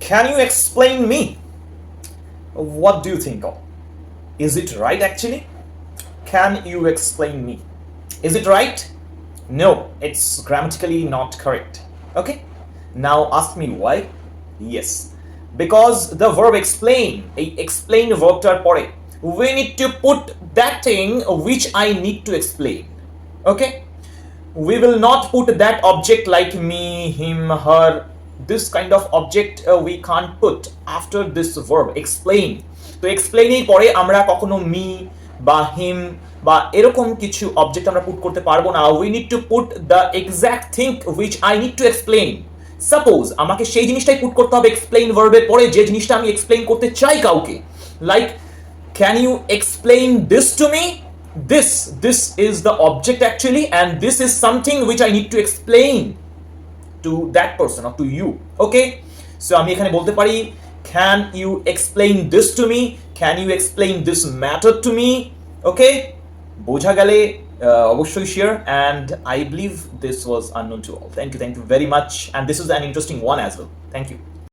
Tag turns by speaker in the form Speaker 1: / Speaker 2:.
Speaker 1: can you explain me? What do you think of? Is it right actually? Can you explain me? Is it right? No, it's grammatically not correct. Okay? Now ask me why? Yes. Because the verb explain, এই explain verbটার পরে we need to put that thing which I need to explain. Okay? We will not put that object like me, him, her. This kind of object we can't put after this verb explain. তো explain এর পরে আমরা কখনো me বা him বা এরকম কিছু object আমরা পুট করতে পারবো না. We need to put the exact thing which I need to explain. Suppose আমাকে সেই জিনিসটাই পুট করতে হবে এক্সপ্লেইন ভার্বের পরে যে জিনিসটা আমি এক্সপ্লেইন করতে চাই কাউকে. Like can you explain this to me? This is the object actually, and this is something which I need to explain to that person or to you. Okay, so আমি এখানে বলতে পারি can you explain this to me? Can you explain this matter to me? Okay, বোঝা গেলে অবশ্যই share, and I believe this was unknown to all. Thank you very much, and this is an interesting one as well. Thank you.